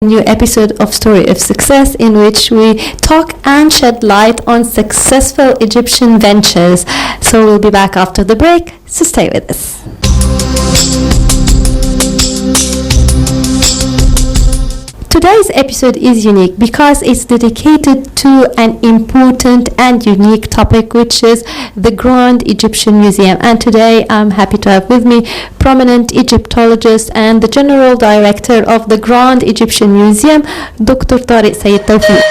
New episode of Story of Success, in which we talk and shed light on successful Egyptian ventures. So we'll be back after the break, so stay with us. Today's episode is unique because it's dedicated to an important and unique topic, which is the Grand Egyptian Museum. And today I'm happy to have with me prominent Egyptologist and the General Director of the Grand Egyptian Museum, Dr. Tariq Sayyid Tawfiq.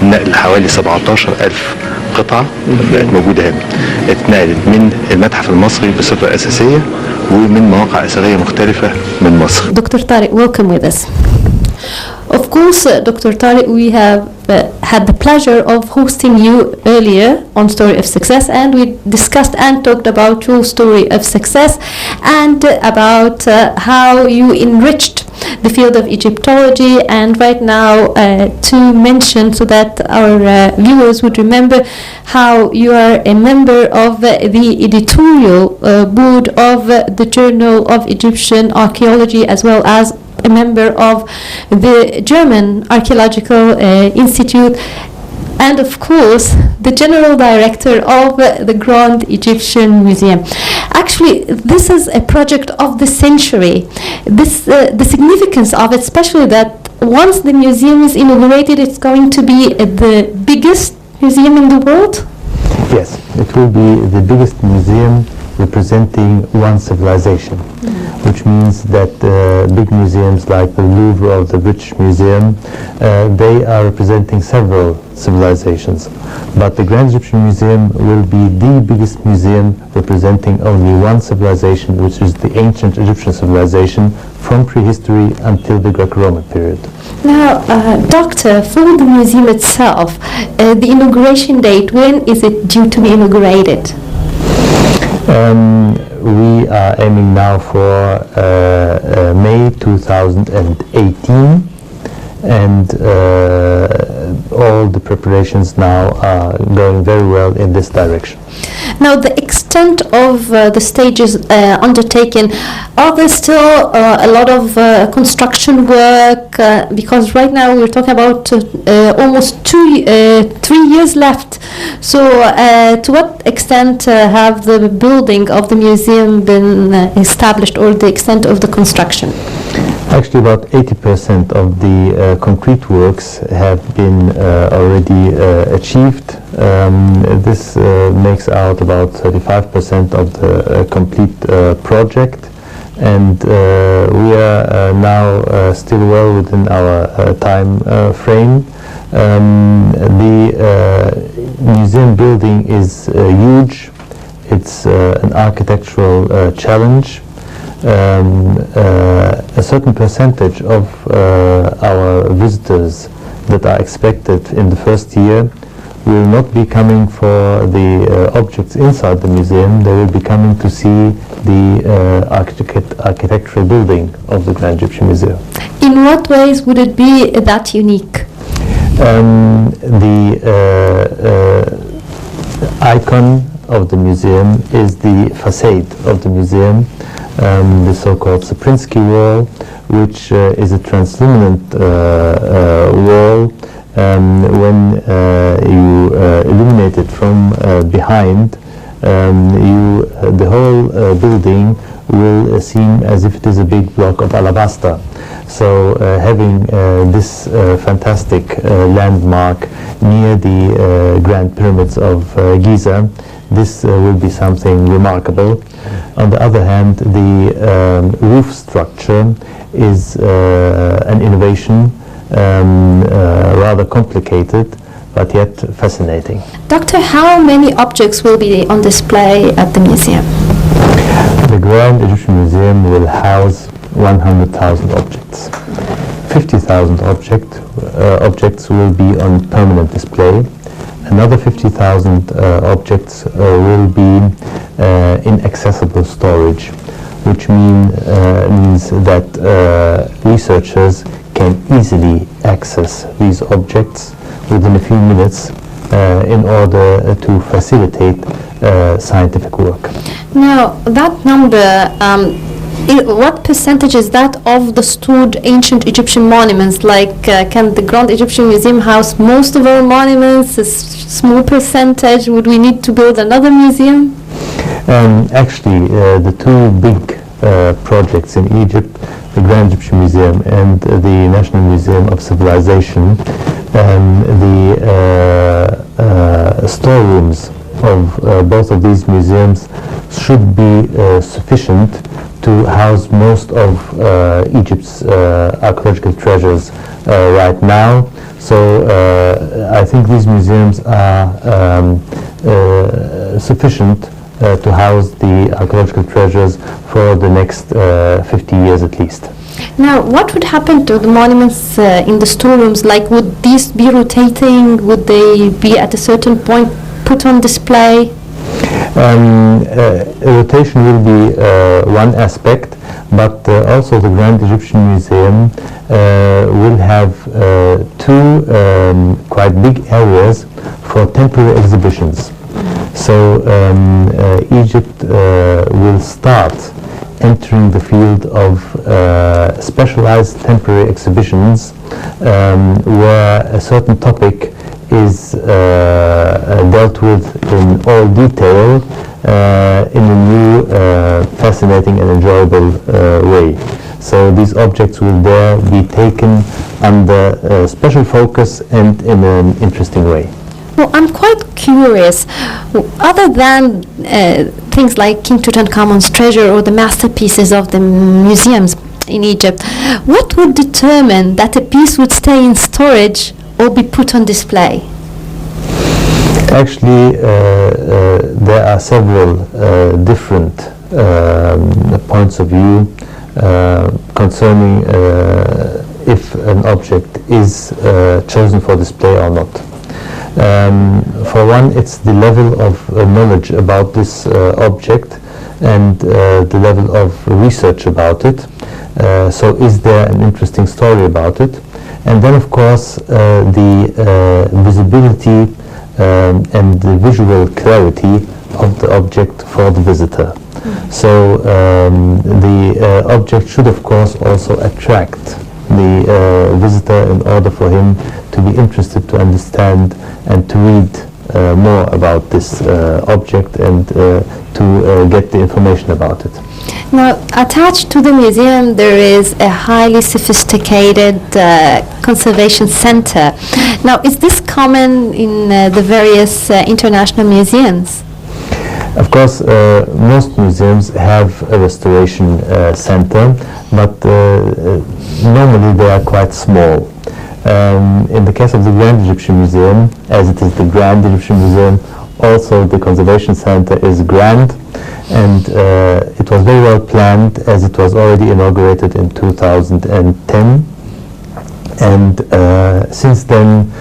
نقل حوالي 17,000 قطعة بقت موجودة هنا، اتنقلت من المتحف المصري بصفة أساسية ومن مواقع أثرية مختلفة من مصر. Dr. Tariq, welcome with us. Of course, Dr. Tariq, we have had the pleasure of hosting you earlier on Story of Success, and we discussed and talked about your story of success and about how you enriched the field of Egyptology. And right now, to mention so that our viewers would remember how you are a member of the editorial board of the Journal of Egyptian Archaeology, as well as a member of the German Archaeological Institute, and of course the General Director of the Grand Egyptian Museum. Actually, this is a project of the century. The significance of it, especially that once the museum is inaugurated, it's going to be the biggest museum in the world? Yes, it will be the biggest museum representing one civilization, which means that big museums like the Louvre or the British Museum, they are representing several civilizations. But the Grand Egyptian Museum will be the biggest museum representing only one civilization, which is the ancient Egyptian civilization from prehistory until the Greco-Roman period. Now, Doctor, for the museum itself, the inauguration date, when is it due to be inaugurated? We are aiming now for May 2018, and all the preparations now are going very well in this direction. Now, the extent of the stages undertaken, are there still a lot of construction work? Because right now we're talking about almost 3 years left. So to what extent have the building of the museum been established, or the extent of the construction? Actually, about 80% of the concrete works have been already achieved. This makes out about 35% of the complete project, and we are now still well within our time frame. The museum building is huge. It's an architectural challenge. A certain percentage of our visitors that are expected in the first year will not be coming for the objects inside the museum. They will be coming to see the architectural building of the Grand Egyptian Museum. In what ways would it be that unique? The icon of the museum is the facade of the museum, the so-called Saprinsky wall, which is a transluminant wall. When you illuminate it from behind, the whole building will seem as if it is a big block of alabaster. So having this fantastic landmark near the Grand Pyramids of Giza this will be something remarkable. On the other hand, the roof structure is an innovation, rather complicated, but yet fascinating. Doctor, how many objects will be on display at the museum? The Grand Egyptian Museum will house 100,000 objects. 50,000 objects will be on permanent display. Another 50,000 objects will be in accessible storage, which means that researchers can easily access these objects within a few minutes in order to facilitate scientific work. Now, that number, what percentage is that of the stored ancient Egyptian monuments? Like, can the Grand Egyptian Museum house most of our monuments? A small percentage? Would we need to build another museum? Actually, the two big projects in Egypt, the Grand Egyptian Museum and the National Museum of Civilization, the storerooms of both of these museums should be sufficient to house most of Egypt's archaeological treasures right now. So I think these museums are sufficient to house the archaeological treasures for the next 50 years at least. Now, what would happen to the monuments in the storerooms? Like, would these be rotating? Would they be at a certain point put on display? Rotation will be one aspect, but also the Grand Egyptian Museum will have two quite big areas for temporary exhibitions. So Egypt will start entering the field of specialized temporary exhibitions where a certain topic is dealt with in all detail in a new, fascinating and enjoyable way. So these objects will there be taken under special focus and in an interesting way. Well, I'm quite curious. Other than things like King Tutankhamun's treasure or the masterpieces of the museums in Egypt, what would determine that a piece would stay in storage or be put on display? Actually, there are several different points of view concerning if an object is chosen for display or not. For one, it's the level of knowledge about this object and the level of research about it. So is there an interesting story about it? And then, of course, the visibility and the visual clarity of the object for the visitor. So the object should, of course, also attract the visitor in order for him to be interested to understand and to read more about this object and to get the information about it. Now, attached to the museum there is a highly sophisticated conservation center. Now, is this common in the various international museums? Of course, most museums have a restoration center, but normally they are quite small. In the case of the Grand Egyptian Museum, as it is the Grand Egyptian Museum, also the conservation center is grand, and it was very well planned as it was already inaugurated in 2010. And since then,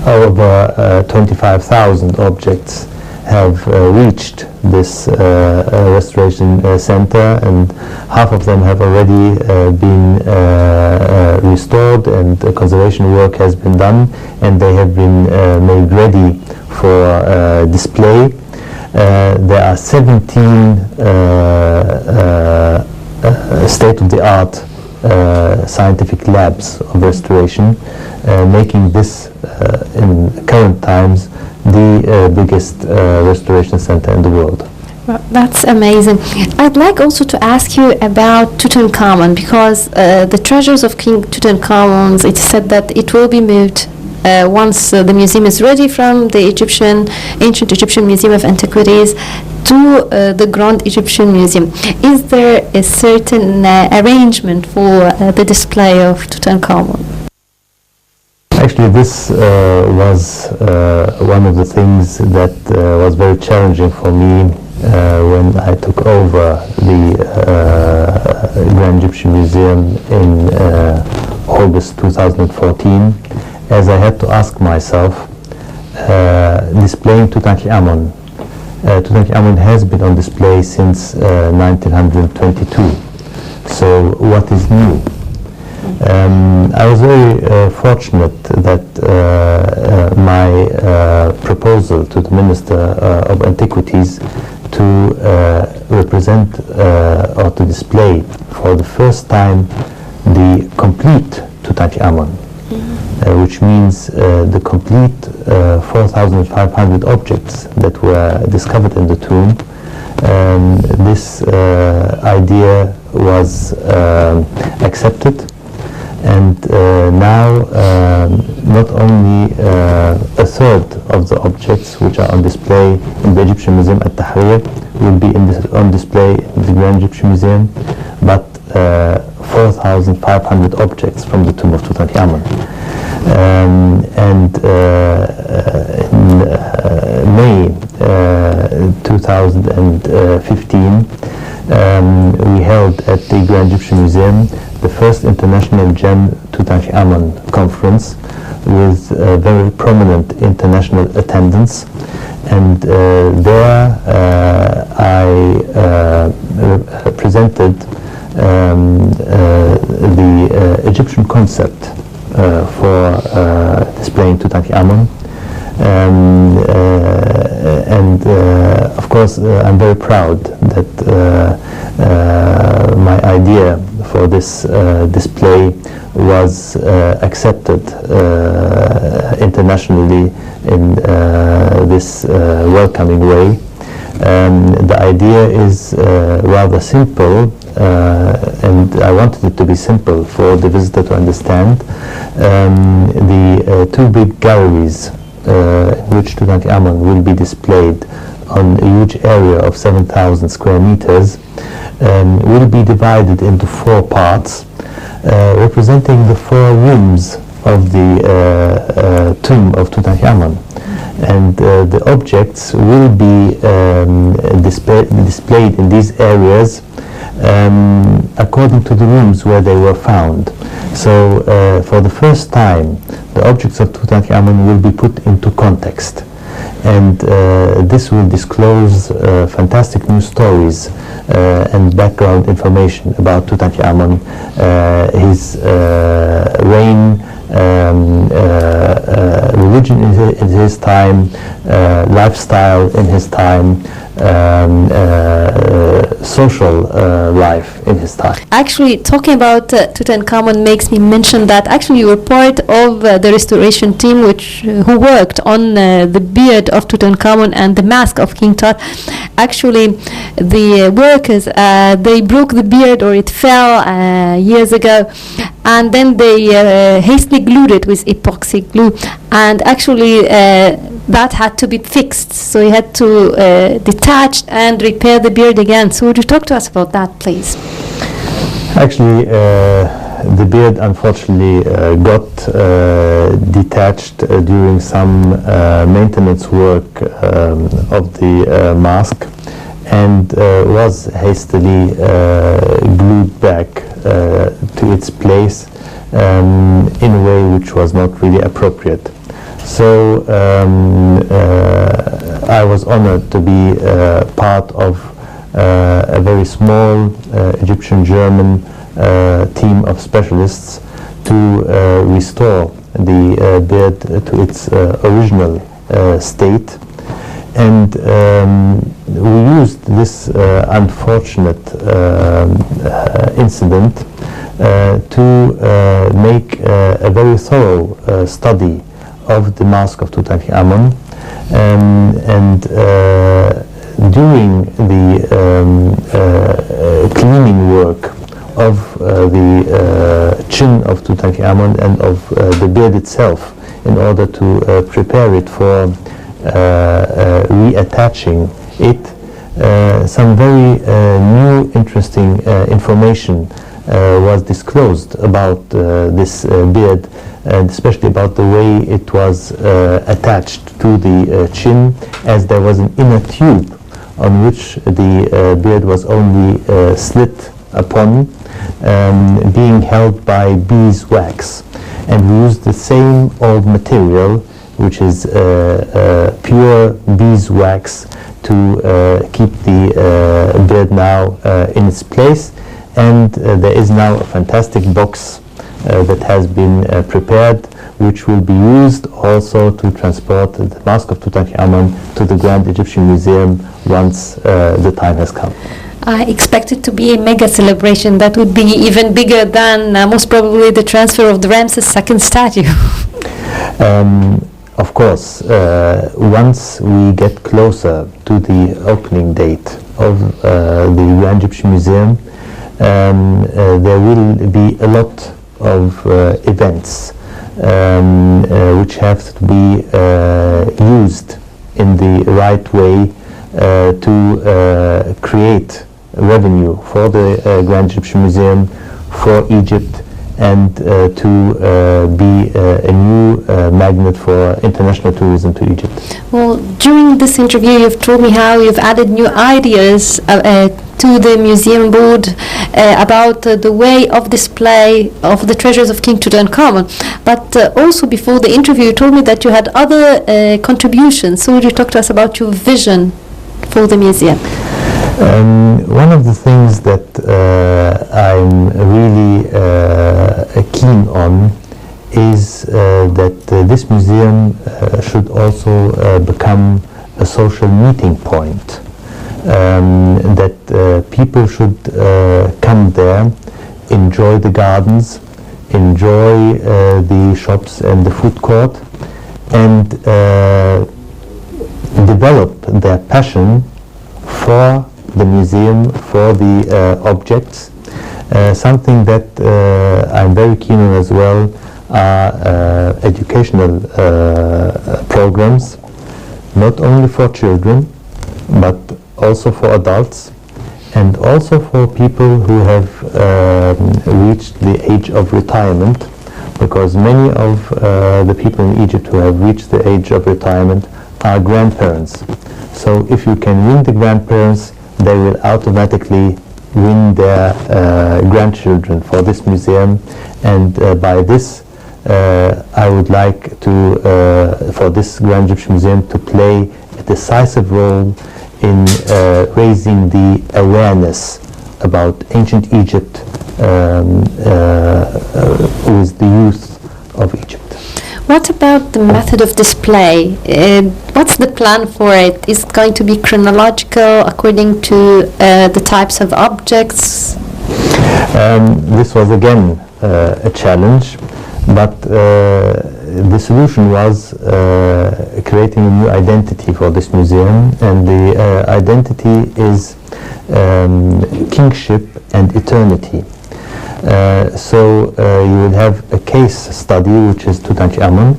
over 25,000 objects have reached this restoration center, and half of them have already been restored, and conservation work has been done, and they have been made ready for display. There are 17 state-of-the-art scientific labs of restoration, making this in current times the biggest restoration center in the world. Well, that's amazing. I'd like also to ask you about Tutankhamun, because the treasures of King Tutankhamun, it's said that it will be moved once the museum is ready from the ancient Egyptian Museum of Antiquities to the Grand Egyptian Museum. Is there a certain arrangement for the display of Tutankhamun? Actually, this was one of the things that was very challenging for me when I took over the Grand Egyptian Museum in August 2014, as I had to ask myself, displaying Tutankhamun. Tutankhamun has been on display since 1922. So what is new? I was very fortunate that my proposal to the Minister of Antiquities to represent or to display for the first time the complete Tutankhamun, which means the complete 4,500 objects that were discovered in the tomb. This idea was accepted, and now not only a third of the objects which are on display in the Egyptian Museum at Tahrir will be on display in the Grand Egyptian Museum, but 4,500 objects from the tomb of Tutankhamun. And in May 2015, we held at the Grand Egyptian Museum the first International Gem Tutankhamun conference with very prominent international attendance, and there I presented the Egyptian concept for displaying Tutankhamun, and of course I'm very proud that my idea for this display was accepted internationally in this welcoming way. The idea is rather simple, and I wanted it to be simple for the visitor to understand. The two big galleries in which Tutankhamun will be displayed on a huge area of 7,000 square meters will be divided into four parts, representing the four rooms of the tomb of Tutankhamun. And the objects will be displayed in these areas according to the rooms where they were found. So for the first time, the objects of Tutankhamun will be put into context, and this will disclose fantastic new stories and background information about Tutankhamun, his reign, religion in his time, lifestyle in his time, social life in his time. Actually, talking about Tutankhamun makes me mention that actually you were part of the restoration team who worked on the beard of Tutankhamun and the mask of King Tut. Actually, the workers, they broke the beard, or it fell years ago, and then they hastily glued it with epoxy glue, and actually that had to be fixed, so you had to detach and repair the beard again. So would you talk to us about that, please? Actually, the beard unfortunately got detached during some maintenance work of the mask, and was hastily glued back to its place in a way which was not really appropriate. So I was honored to be part of a very small Egyptian-German team of specialists to restore the beard to its original state. And we used this unfortunate incident to make a very thorough study of the mask of Tutankhamun, and during the cleaning work of the chin of Tutankhamun and of the beard itself in order to prepare it for reattaching it, some very new, interesting information was disclosed about this beard, and especially about the way it was attached to the chin, as there was an inner tube on which the beard was only slit upon, being held by beeswax. And we used the same old material, which is pure beeswax, to keep the beard now in its place. And there is now a fantastic box that has been prepared, which will be used also to transport the mask of Tutankhamun to the Grand Egyptian Museum once the time has come. I expect it to be a mega celebration that would be even bigger than most probably the transfer of the Ramses II statue. Of course, once we get closer to the opening date of the Grand Egyptian Museum, there will be a lot of events which have to be used in the right way to create revenue for the Grand Egyptian Museum, for Egypt, and to be a new magnet for international tourism to Egypt. Well, during this interview you've told me how you've added new ideas to the museum board about the way of display of the treasures of King Tutankhamun. But also before the interview you told me that you had other contributions. So would you talk to us about your vision for the museum? One of the things that I'm really keen on is that this museum should also become a social meeting point, that people should come there, enjoy the gardens, enjoy the shops and the food court, and develop their passion for the museum, for the objects. Something that I'm very keen on as well are educational programs, not only for children but also for adults, and also for people who have reached the age of retirement, because many of the people in Egypt who have reached the age of retirement are grandparents. So if you can win the grandparents, they will automatically win their grandchildren for this museum, and by this I would like to, for this Grand Egyptian Museum to play a decisive role in raising the awareness about ancient Egypt with the youth of Egypt. What about the method of display? What's the plan for it? Is it going to be chronological according to the types of objects? This was again a challenge, but the solution was creating a new identity for this museum, and the identity is kingship and eternity. So you will have a case study, which is Tutankhamun,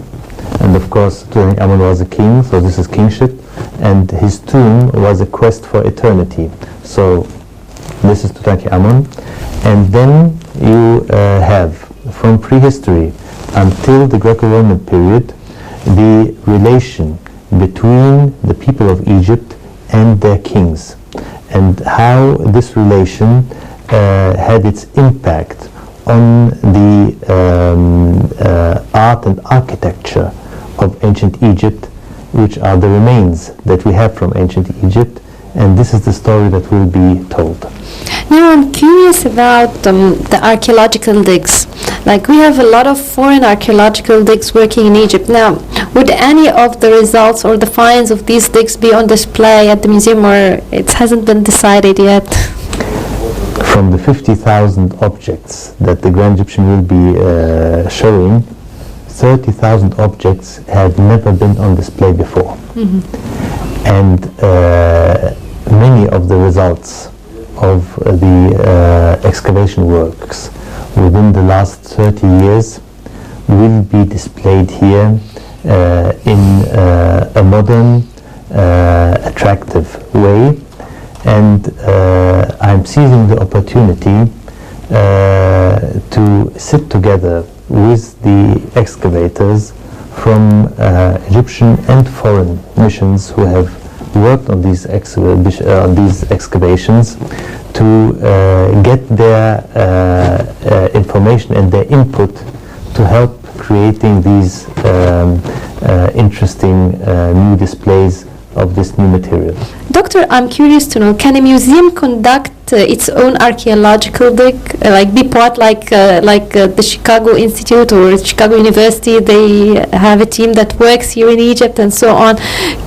and of course Tutankhamun was a king, so this is kingship, and his tomb was a quest for eternity. So this is Tutankhamun, and then you have from prehistory until the Greco-Roman period the relation between the people of Egypt and their kings, and how this relation had its impact on the art and architecture of ancient Egypt, which are the remains that we have from ancient Egypt, and this is the story that will be told. Now I'm curious about the archaeological digs. Like, we have a lot of foreign archaeological digs working in Egypt. Now, would any of the results or the finds of these digs be on display at the museum, or it hasn't been decided yet? From the 50,000 objects that the Grand Egyptian will be showing, 30,000 objects have never been on display before. Mm-hmm. And many of the results of the excavation works within the last 30 years will be displayed here in a modern, attractive way, and I'm seizing the opportunity to sit together with the excavators from Egyptian and foreign missions who have worked on these excavations to get their information and their input to help creating these interesting new displays of this new material. Doctor, I'm curious to know, can a museum conduct its own archaeological dig, be part like the Chicago Institute or Chicago University? They have a team that works here in Egypt and so on.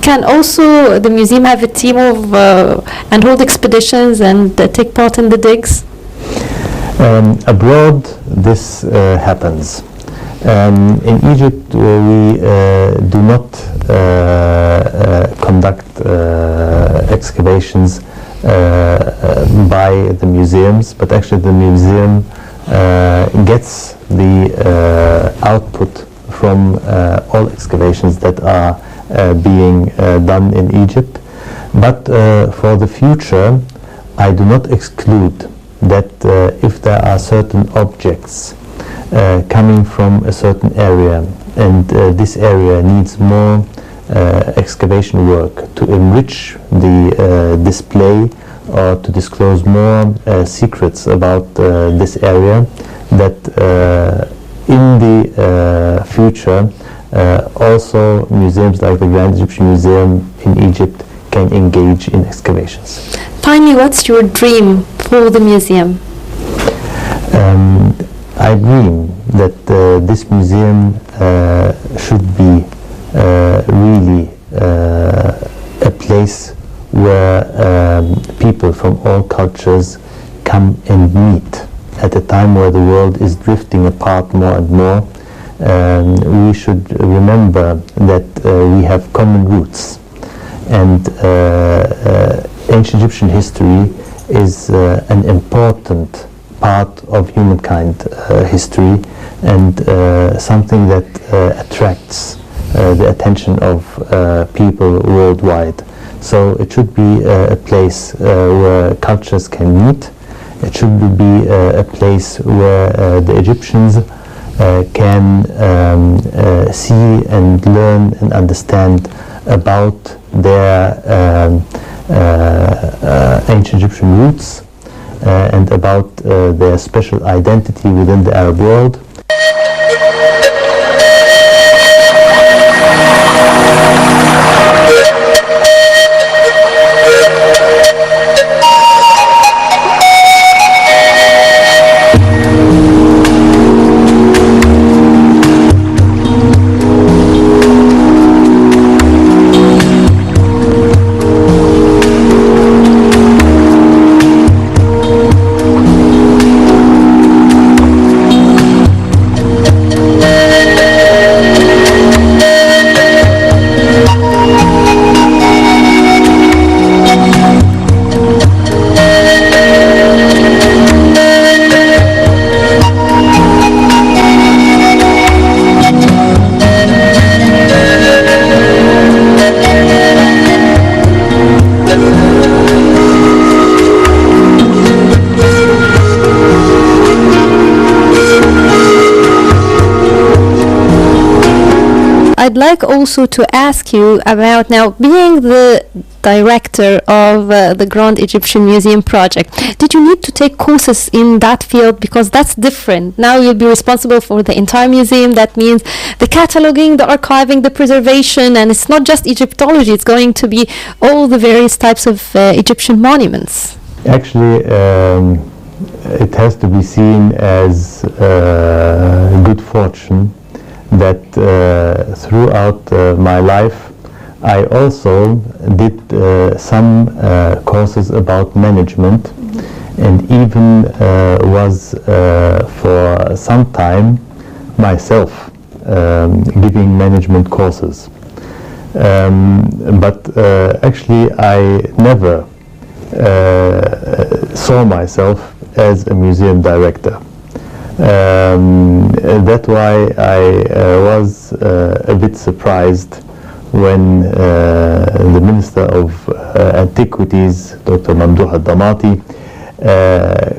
Can also the museum have a team of and hold expeditions and take part in the digs? Abroad, this happens. In Egypt, we do not conduct excavations by the museums, but actually the museum gets the output from all excavations that are being done in Egypt. But for the future, I do not exclude that if there are certain objects coming from a certain area, and this area needs more excavation work to enrich the display or to disclose more secrets about this area, that in the future also museums like the Grand Egyptian Museum in Egypt can engage in excavations. Finally, what's your dream for the museum? I dream that this museum should be really a place where people from all cultures come and meet at a time where the world is drifting apart more and more. We should remember that we have common roots, and ancient Egyptian history is an important part of humankind history, and something that attracts the attention of people worldwide. So it should be a place where cultures can meet. It should be a place where the Egyptians can see and learn and understand about their ancient Egyptian roots, and about their special identity within the Arab world. I'd like also to ask you about, now being the director of the Grand Egyptian Museum project, did you need to take courses in that field? Because that's different. Now you'll be responsible for the entire museum. That means the cataloging, the archiving, the preservation, and it's not just Egyptology, it's going to be all the various types of Egyptian monuments. Actually, it has to be seen as good fortune that throughout my life I also did some courses about management, and even was for some time myself giving management courses. But actually I never saw myself as a museum director. That's why I was a bit surprised when the Minister of Antiquities, Dr. Mamdouh al-Damati,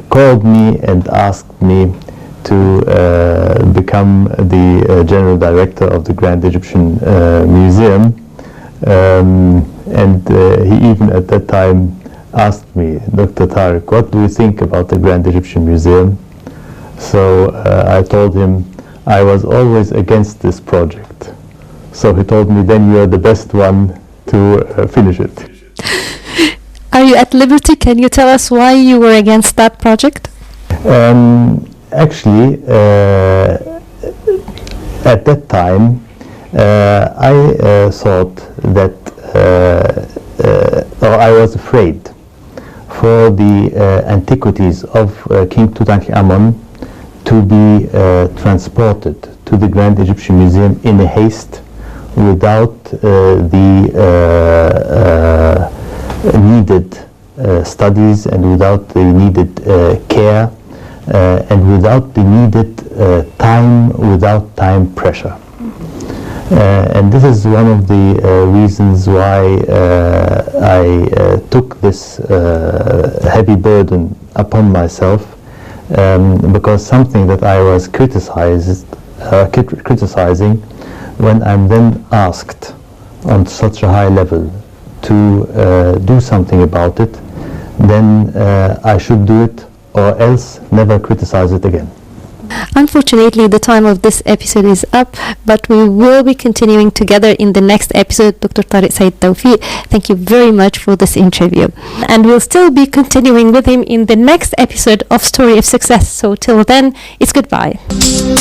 called me and asked me to become the General Director of the Grand Egyptian Museum. And he even at that time asked me, Dr. Tariq, what do you think about the Grand Egyptian Museum? So I told him I was always against this project. So he told me, then you are the best one to finish it. Are you at liberty? Can you tell us why you were against that project? Actually, at that time, I thought that, or I was afraid for the antiquities of King Tutankhamun to be transported to the Grand Egyptian Museum in a haste without the needed studies and without the needed care and without the needed without time pressure. And this is one of the reasons why I took this heavy burden upon myself, because something that I was criticizing, when I'm then asked on such a high level to do something about it, then I should do it or else never criticize it again. Unfortunately, the time of this episode is up, but we will be continuing together in the next episode. Dr. Tariq Said Tawfiq, thank you very much for this interview. And we'll still be continuing with him in the next episode of Story of Success. So till then, it's goodbye.